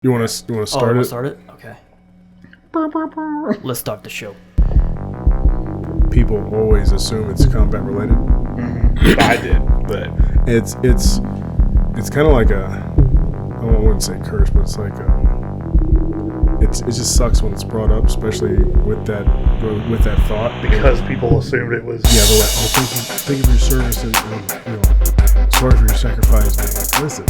You want to start it? Start it? Okay. Let's start the show. People always assume it's combat related. Mm-hmm. I did, but it's kind of like I wouldn't say curse, but it's like it just sucks when it's brought up, especially with that thought. Because people assumed it was. Yeah, they're like, oh, thank you for your service and sorry for your sacrifice. And like, listen,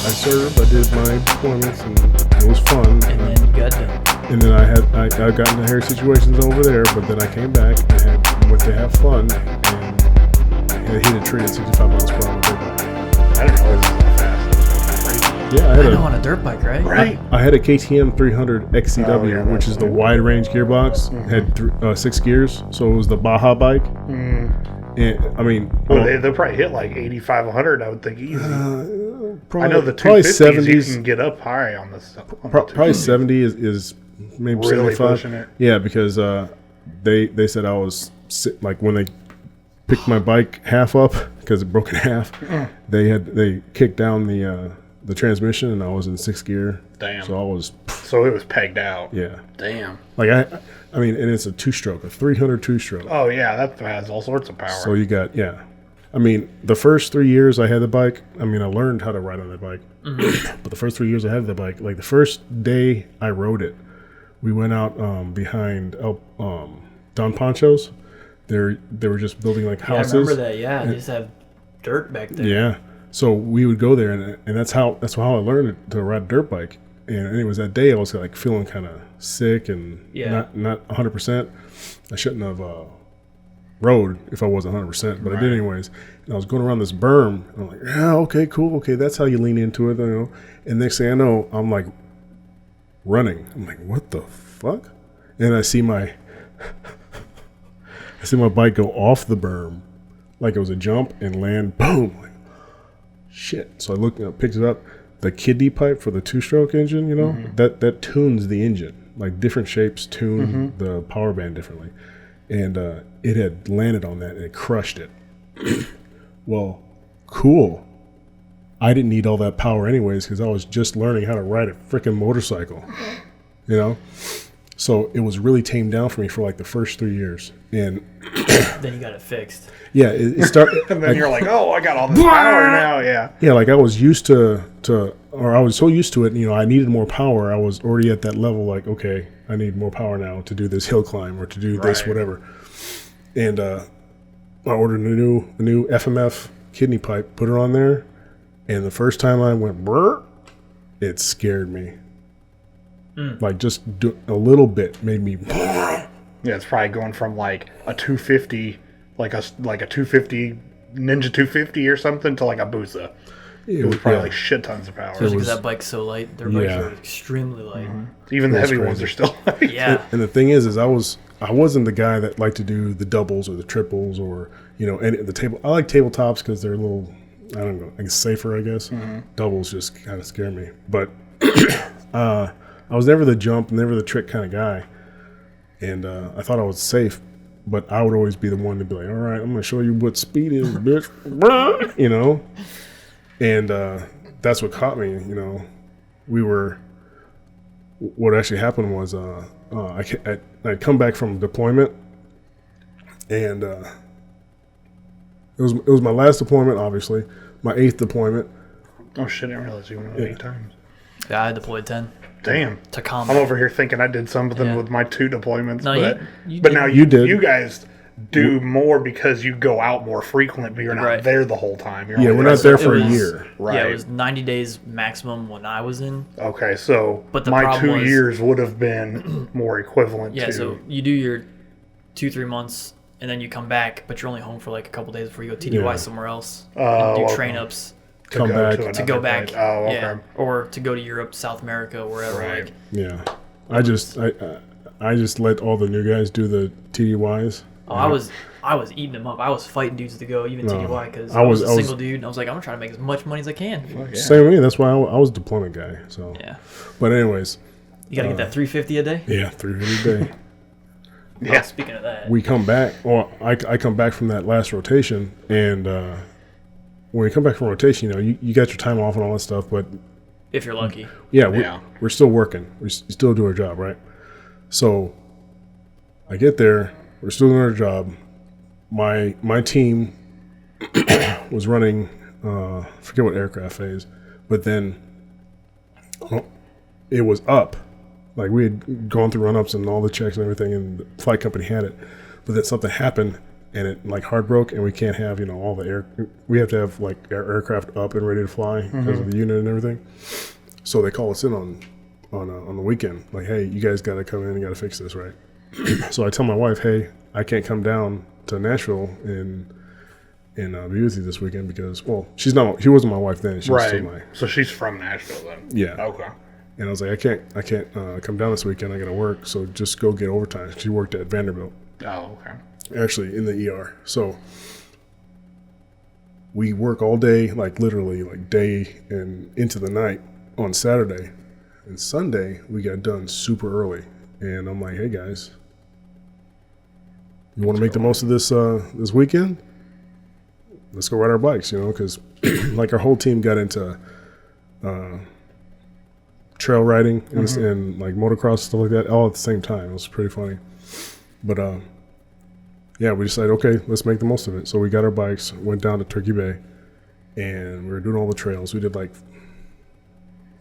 I served, I did my deployments, and it was fun. And then you got done. And then I got into hairy situations over there, but then I came back and went to have fun and hit a tree at 65 miles per hour. I didn't realize it was that fast. That's crazy. Yeah, I know, on a dirt bike, right? Right. I had a KTM 300 XCW, which is the wide range gearbox. Mm-hmm. Had 6 gears, so it was the Baja bike. Mm. And I mean, They'll probably hit like 85, 100. I would think easy. probably, I know the 250s you can get up high on this. Probably 70 is maybe really 75. pushing it. Yeah, because they said I was like when they picked my bike half up because it broke in half. They kicked down the transmission and I was in 6th gear. Damn. So it was pegged out. Yeah. Damn. Like I mean, and it's a 2-stroke, a 300 2-stroke. Oh yeah, that has all sorts of power. So you got I mean, the first 3 years I had the bike, I mean, I learned how to ride on that bike. Mm-hmm. But the first 3 years I had the bike, like the first day I rode it, we went out behind Don Poncho's. They were just building like houses. I remember that. Yeah, they just have dirt back there. Yeah, so we would go there, and that's how I learned to ride a dirt bike. And anyways, that day I was like feeling kind of sick and not 100%. I shouldn't have rode if I wasn't 100%, but I did anyways. And I was going around this berm, and I'm like, yeah, okay, cool, okay, that's how you lean into it, you know. And next thing I know, I'm like running. I'm like, what the fuck? And I see my bike go off the berm like it was a jump and land, boom. Like, shit. So I looked, picked it up. The kidney pipe for the 2-stroke engine, you know, that tunes the engine. Like different shapes tune the power band differently. And it had landed on that and it crushed it. Well, cool. I didn't need all that power anyways because I was just learning how to ride a freaking motorcycle, you know? So it was really tamed down for me for like the first 3 years. And then you got it fixed. Yeah, it started. And then you're like, oh, I got all this power now, yeah. Yeah, like I was used or I was so used to it, you know, I needed more power. I was already at that level, like, okay, I need more power now to do this hill climb or to do this, whatever. And I ordered a new FMF kidney pipe, put it on there, and the first time I went, brr, it scared me. Like just a little bit made me. Yeah, it's probably going from like a 250, like a 250 Ninja 250 or something to like a Busa. It was probably like shit tons of power. Especially because that bike's so light. Their bikes are extremely light. Even the heavy ones are still light. Yeah. And the thing is I wasn't the guy that liked to do the doubles or the triples or, you know, any the table. I like tabletops because they're a little, I don't know, I guess safer, I guess. Doubles just kind of scare me. But I was never the jump, never the trick kind of guy. And I thought I was safe, but I would always be the one to be like, all right, I'm going to show you what speed is, bitch. You know? And that's what caught me, you know. What actually happened was I'd come back from deployment, and it was my last deployment, obviously, my 8th deployment. Oh, shit, I didn't realize you went 8 times. Yeah, I deployed 10. Damn. To combat. I'm over here thinking I did something with my 2 deployments. No, you but did. now You did. You guys do more because you go out more frequent, but you're not there the whole time. We're not there for a year. Right. Yeah, it was 90 days maximum when I was in. Okay, so But my 2 years would have been more equivalent to... Yeah, so you do your 2-3 months, and then you come back, but you're only home for like a couple days before you go TDY somewhere else. And do train-ups. To go back. Oh, okay. Yeah, or to go to Europe, South America, wherever. Right. Like, Yeah. I just let all the new guys do the TDYs. Oh, I was eating them up. I was fighting dudes to go even TDY because I was a single dude. And I was like, I'm gonna try to make as much money as I can. Same with me. That's why I was a deployment guy. So yeah. But anyways, you gotta get that 350 a day. Yeah, 350 a day. Yeah. Speaking of that, We come back. Well, I come back from that last rotation, and when you come back from rotation, you know, you got your time off and all that stuff, but If you're lucky. Yeah, we're still working. We still do our job, right? So I get there. We're still doing our job. My team was running, forget what aircraft phase, but then it was up. Like we had gone through run-ups and all the checks and everything, and the flight company had it. But then something happened, and it like hard broke, and we can't have all the air. We have to have like our aircraft up and ready to fly because of the unit and everything. So they call us in on the weekend, like, hey, you guys got to come in and got to fix this, right? So I tell my wife, hey, I can't come down to Nashville and be with you this weekend because, well, she wasn't my wife then. She was still so she's from Nashville then. Yeah. Okay. And I was like, I can't come down this weekend. I got to work, so just go get overtime. She worked at Vanderbilt. Oh, okay. Actually, in the ER. So we work all day, like literally, like day and into the night on Saturday. And Sunday, we got done super early. And I'm like, hey, guys, you want to make the most of this this weekend? Let's go ride our bikes, because like our whole team got into trail riding and like motocross, stuff like that, all at the same time. It was pretty funny. But yeah, we decided, okay, let's make the most of it. So we got our bikes, went down to Turkey Bay, and we were doing all the trails. We did like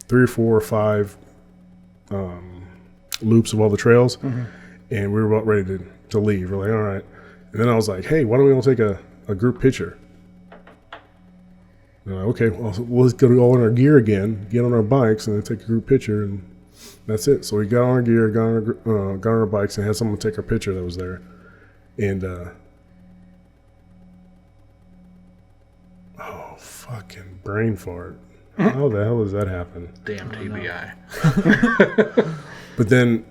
3 or 4 or 5 loops of all the trails, and we were about ready to leave. We're like, all right. And then I was like, hey, why don't we all take a group picture? And I'm like, okay, well, let's go all in our gear again, get on our bikes, and then take a group picture, and that's it. So we got on our gear, got on our bikes, and had someone take our picture that was there. And fucking brain fart. How the hell does that happen? Damn TBI. But then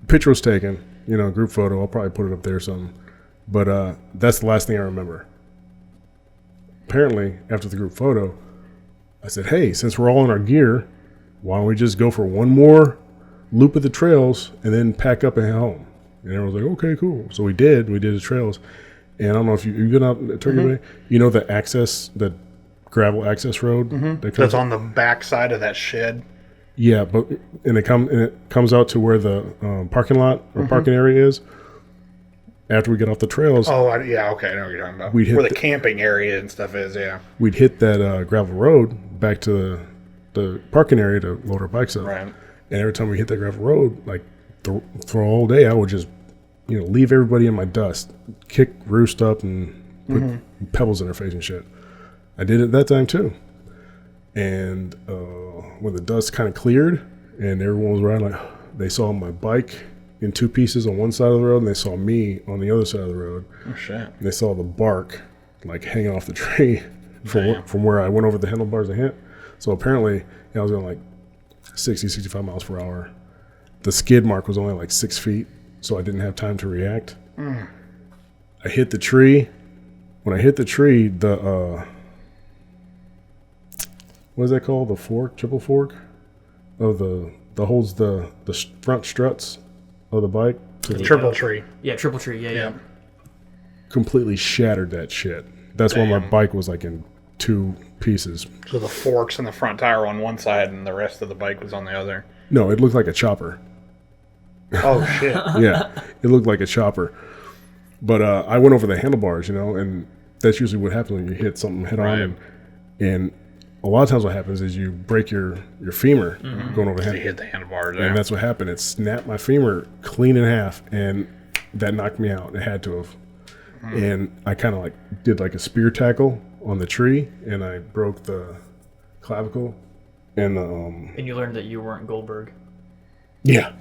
picture was taken, group photo. I'll probably put it up there or something. But that's the last thing I remember. Apparently, after the group photo, I said, hey, since we're all in our gear, why don't we just go for one more loop of the trails and then pack up and head home? And everyone was like, okay, cool. So we did the trails. And I don't know if you've been out at Turkey Bay. The gravel access road that's on the back side of that shed. Yeah, but it comes out to where the parking lot or parking area is. After we get off the trails, yeah, okay, I know what you're talking about. Where the camping area and stuff is. Yeah, we'd hit that gravel road back to the parking area to load our bikes up. Right. And every time we hit that gravel road, like for all day, I would just leave everybody in my dust, kick Roost up, and put pebbles in their face and shit. I did it that time too. And when the dust kind of cleared and everyone was riding, like they saw my bike in 2 pieces on one side of the road, and they saw me on the other side of the road. Oh shit! And they saw the bark like hanging off the tree from where I went over the handlebars and hit. So apparently, I was going like 60, 65 miles per hour. The skid mark was only like 6 feet, so I didn't have time to react. I hit the tree. When I hit the tree, the what is that called? The fork, triple fork, of the holds the front struts of the bike. Triple tree. Yeah, triple tree. Yeah. Completely shattered that shit. That's why my bike was like in 2 pieces. So the forks and the front tire on one side, and the rest of the bike was on the other. No, it looked like a chopper. Oh shit! Yeah, it looked like a chopper. But I went over the handlebars, and that's usually what happens when you hit something head on. And a lot of times what happens is you break your femur going over the handlebars. You hit the handlebars, and that's what happened. It snapped my femur clean in half, and that knocked me out. It had to have. And I kind of like did like a spear tackle on the tree, and I broke the clavicle. And and you learned that you weren't Goldberg. Yeah.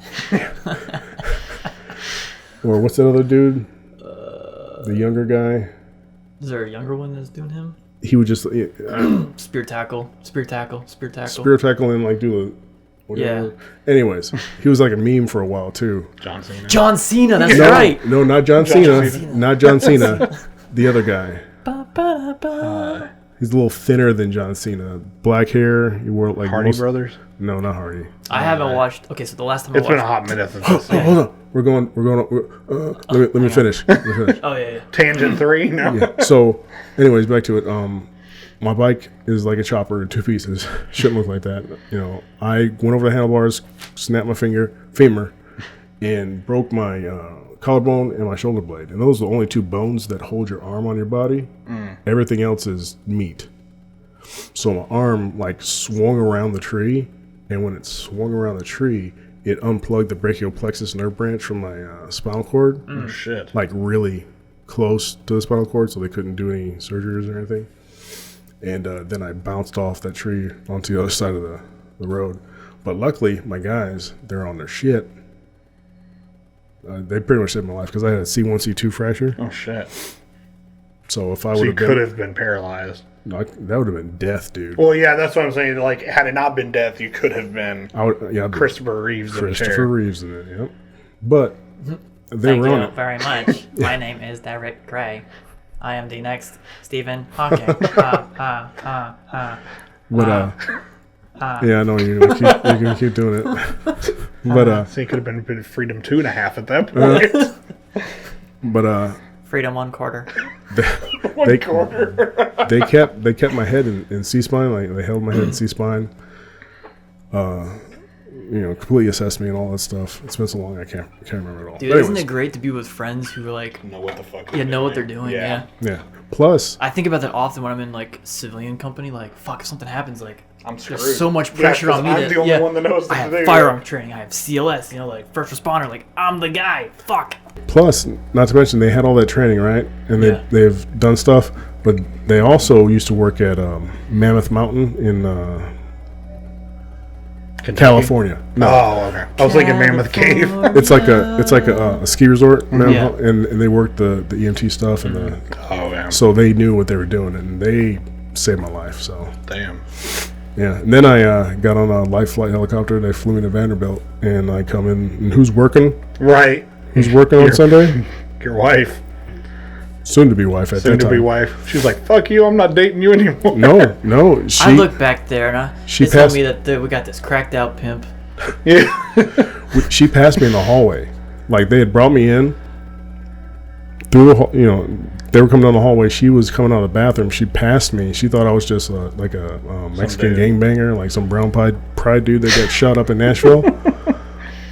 Or what's that other dude? The younger guy. Is there a younger one that's doing him? He would just spear tackle, and like do a whatever. Yeah. Anyways, he was like a meme for a while too. John Cena. That's right. No, not John Cena. Not John Cena. The other guy. He's a little thinner than John Cena. Black hair. He wore like Hardy Brothers. No, not Hardy. I haven't watched. Okay, so the last time it's been a hot minute since this. Hold on. We're going. Let me finish. Oh yeah. Tangent 3. No. Yeah. So, anyways, back to it. my bike is like a chopper in 2 pieces. Shouldn't look like that. I went over the handlebars, snapped my femur, and broke my collarbone and my shoulder blade. And those are the only 2 bones that hold your arm on your body. Everything else is meat. So my arm like swung around the tree, and when it swung around the tree, it unplugged the brachial plexus nerve branch from my spinal cord. Oh shit! Like really close to the spinal cord, so they couldn't do any surgeries or anything. And then I bounced off that tree onto the other side of the road. But luckily, my guys, they're on their shit. They pretty much saved my life because I had a C1, C2 fracture. Oh shit! So if I So would you have could have been paralyzed. no, that would have been death, dude. Well, yeah, that's what I'm saying. Like, had it not been death, you could have been Christopher Reeves in the chair. Christopher Reeves in it, yep. But they Thank were on you it. very much. My name is Derek Gray. I am the next Stephen Hawking. But yeah, I know you're gonna keep doing it. But So it could have been Freedom 2.5 at that point. but Freedom 1/4. they kept my head in C-spine. Like they held my head in C-spine. Completely assessed me and all that stuff. It's been so long I can't remember it all. Dude, But isn't anyways, it great to be with friends who are like, know what the fuck? know what they're doing? Yeah. yeah. Plus, I think about that often when I'm in like civilian company. Like, fuck, if something happens, like, I'm screwed. there's so much pressure on me. I'm the only one that knows I have to do firearm training. I have CLS. like first responder. Like, I'm the guy. Fuck. Plus, not to mention they had all that training, right? And they've done stuff, but they also used to work at Mammoth Mountain in Kentucky? California. No, Oh, okay. I was thinking Mammoth Cave. it's like a ski resort, Yeah. and they worked the EMT stuff and the Oh, yeah. so they knew what they were doing, and they saved my life. So Damn. yeah, and then I got on a light flight helicopter. They flew me to Vanderbilt, and I come in. And who's working? Right. Who's working on Sunday? Your wife. Soon to be wife at Soon that to time. be wife. She's like, fuck you, I'm not dating you anymore. No. She I look back there and she they told passed- me that we got this cracked out pimp. Yeah. she passed me in the hallway. Like they had brought me in through the they were coming down the hallway. She was coming out of the bathroom. She passed me. She thought I was just like a Mexican gangbanger, like some brown pride dude that got shot up in Nashville.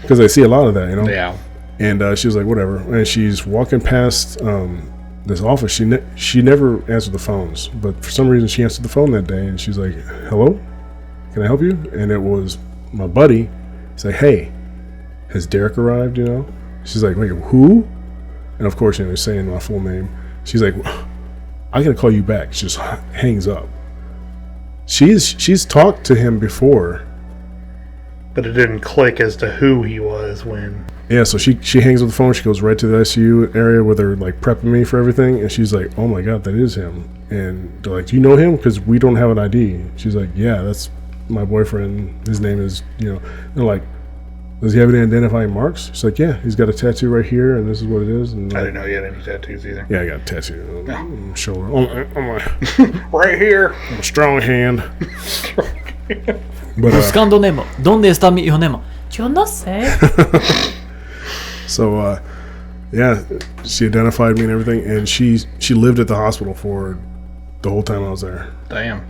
Because I see a lot of that, Yeah. And she was like, whatever. And she's walking past this office. She never answered the phones, but for some reason she answered the phone that day, and she's like, hello, can I help you? And it was my buddy. He's like, hey, has Derek arrived? She's like, wait, who? And of course, they're saying my full name. She's like, I gotta call you back. She just hangs up. She's talked to him before, But it didn't click as to who he was when. yeah. So she hangs up the phone. She goes right to the ICU area where they're like prepping me for everything, and she's like, oh my god, that is him. And they're like, do you know him? Because we don't have an ID. She's like, yeah, that's my boyfriend. His name is They're like, does he have any identifying marks? She's like, yeah, he's got a tattoo right here, and this is what it is. And I didn't know you had any tattoos either. yeah, I got a tattoo on my shoulder, on my Right here. strong hand. But Buscando Nemo. ¿Dónde está mi hijo Nemo? Yo no sé. so yeah, she identified me and everything, and she lived at the hospital for the whole time I was there. Damn.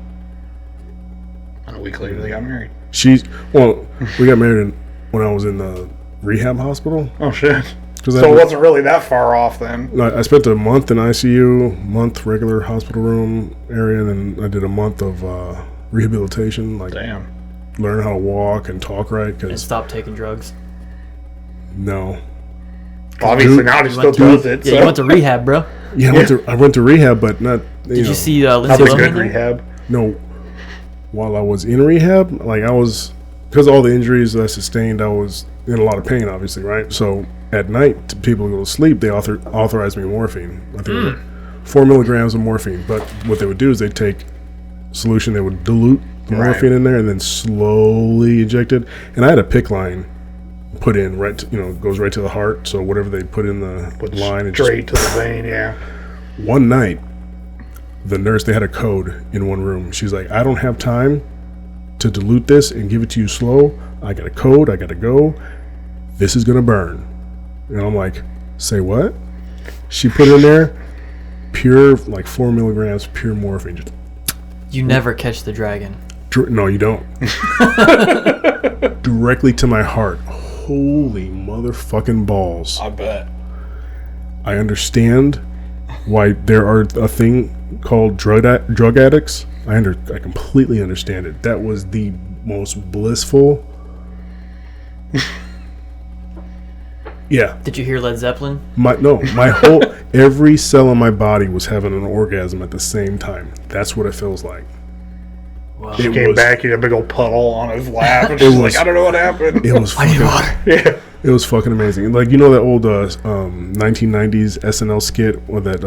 And a week later, they got married. We got married when I was in the rehab hospital. Oh, shit. So So it wasn't really that far off then. I spent a month in ICU, month regular hospital room area, and then I did a month of rehabilitation, like Damn. learn how to walk and talk right. And Because stop taking drugs. no, Obviously, now he still does it. Yeah, So. you went to rehab, bro. yeah, I went to rehab, but not. Did you see That Lindsay was Lohan good there? rehab. No, while I was in rehab, like I was, because of all the injuries that I sustained, I was in a lot of pain, obviously, right? So at night, to people go to sleep, they authorized me morphine. I think it was like 4 milligrams of morphine. But what they would do is they'd take solution, they would dilute the Right. morphine in there, and then slowly inject it. And I had a PICC line put in right, goes right to the heart. So whatever they put in the line, it just Straight to the vein, yeah. one night, the nurse, they had a code in one room. She's like, I don't have time to dilute this and give it to you slow. I got a code. I got to go. This is going to burn. And I'm like, say what? She put in there pure, like 4 milligrams, pure morphine. Just, You never catch the dragon. No, you don't. Directly to my heart. Holy motherfucking balls. I bet. I understand why there are a thing called drug addicts. I completely understand it. That was the most blissful. Yeah. Did you hear Led Zeppelin? My whole every cell in my body was having an orgasm at the same time. That's what it feels like. Wow. He came back, he had a big old puddle on his lap, and she's like, I don't know what happened. It was I need water. Yeah. It was fucking amazing. Like, you know that old 1990s SNL skit where that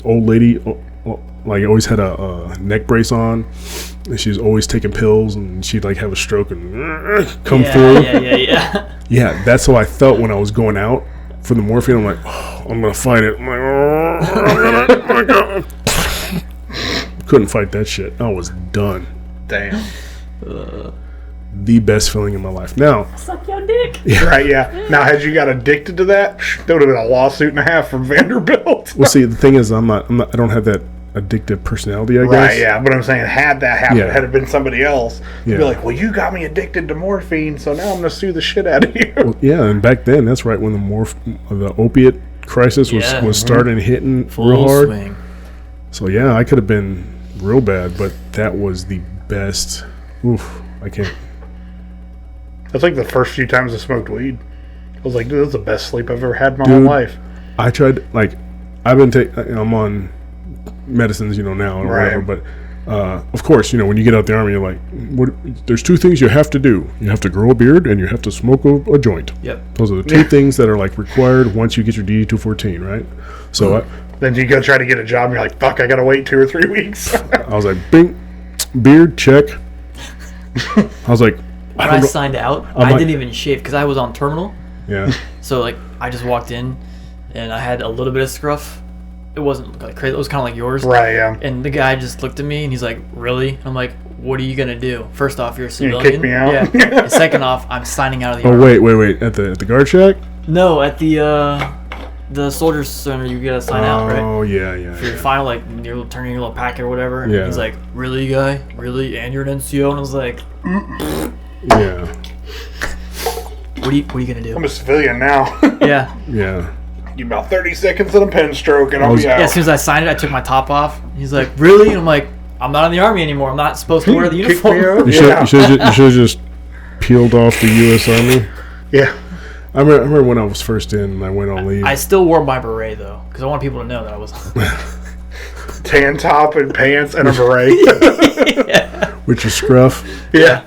old lady, like always had a neck brace on, and she's always taking pills, and she'd like have a stroke and come through. Yeah. Yeah, that's how I felt when I was going out for the morphine. I'm like, oh, I'm gonna fight it. I'm like, oh my god. Couldn't fight that shit. I was done. Damn. The best feeling in my life. Now, Suck your dick. Right, yeah. Now, had you got addicted to that, there would have been a lawsuit and a half from Vanderbilt. well, see, the thing is, I don't have that addictive personality, I guess. Right, yeah. But I'm saying, had that happened, Yeah. had it been somebody else, you'd Yeah. be like, well, you got me addicted to morphine, so now I'm going to sue the shit out of you. Well, yeah, and back then, that's right when the opiate crisis was starting hitting Full real hard. swing. So yeah, I could have been real bad, but that was the best. Oof, I can't. That's like the first few times I smoked weed. I was like, dude, that's the best sleep I've ever had in my whole life. I tried, like, I'm on medicines, now, or Right. whatever, but of course, when you get out the army, you're like, there's two things you have to do. You have to grow a beard and you have to smoke a joint. Yep. Those are the two things that are, like, required once you get your DD-214, right? So Then you go try to get a job, and you're like, fuck, I gotta wait 2 or 3 weeks. I was like, bing, beard, check. I was like, When I signed out, I didn't even shave because I was on terminal. Yeah. So like I just walked in, and I had a little bit of scruff. It wasn't like crazy. It was kind of like yours. Right, yeah. And the guy just looked at me, and he's like, "Really?" I'm like, "What are you gonna do? First off, you're a You civilian. kick me out? Yeah. And second off, I'm signing out of the Oh, army." wait. At the guard shack? No, at the soldiers center, you gotta sign out, right? Oh, yeah. For your final, like, you're turning your little packet or whatever. And Yeah. he's like, "Really, guy? Really? And you're an NCO?" And I was like, Yeah. What are you gonna do? I'm a civilian now. Yeah. Yeah. Give me about 30 seconds in a pen stroke, and I'll be out. Yeah, as soon as I signed it, I took my top off. He's like, "Really?" And I'm like, "I'm not in the army anymore. I'm not supposed to wear the Kick me uniform." out? You should have just peeled off the U.S. Army. Yeah. I remember when I was first in and I went on leave. I still wore my beret though, because I want people to know that I was. Tan top and pants and a beret. With your scruff. Yeah.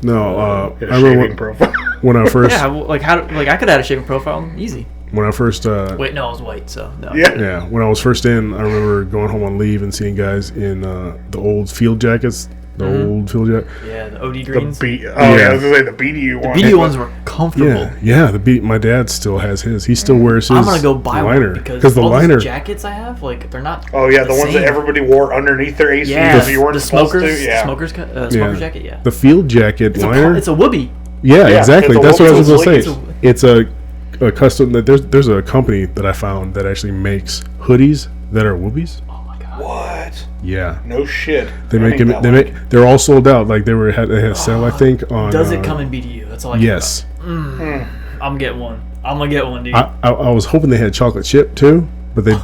No, I Get a remember shaving profile. when I first. Yeah, like I could have had a shaving profile, easy. When I first. Wait, no, I was white, so no. Yeah. Yeah, when I was first in, I remember going home on leave and seeing guys in the old field jackets. The old field jacket. Yeah, the OD The greens. yeah, I was gonna say the BDU one. BD ones were comfortable. Yeah. My dad still has his. He still wears his. I'm gonna go buy liner one because the all liner. these jackets I have, like they're not. Oh yeah, the ones that same. everybody wore underneath their AC Yeah, because you weren't the supposed smokers, to. Yeah. smokers jacket. Yeah, The field jacket liner. it's a whoopee. Yeah, Yeah, exactly. it's a That's what I was Whoopee. going It's to a- say. It's a custom. There's a company that I found that actually makes hoodies that are whoopies. Oh my god. What? Yeah, No shit. they That make ain't them. that like- They're all sold out. Like they had a sale, I think. On Does it come in BDU? That's all I care Yes. about. I'm getting one. I'm gonna get one, dude. I was hoping they had chocolate chip too, but they.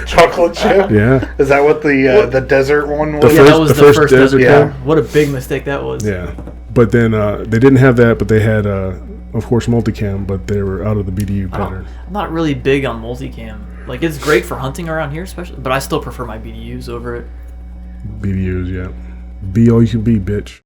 chocolate chip? Yeah. Is that what the desert one was? yeah, that was the first desert. yeah. one. What a big mistake that was. Yeah, but then they didn't have that, but they had, of course, multicam, but they were out of the BDU pattern. I'm not really big on multicam. Like it's great for hunting around here, especially, but I still prefer my BDUs over it. BDUs, yeah. Be all you can be, bitch.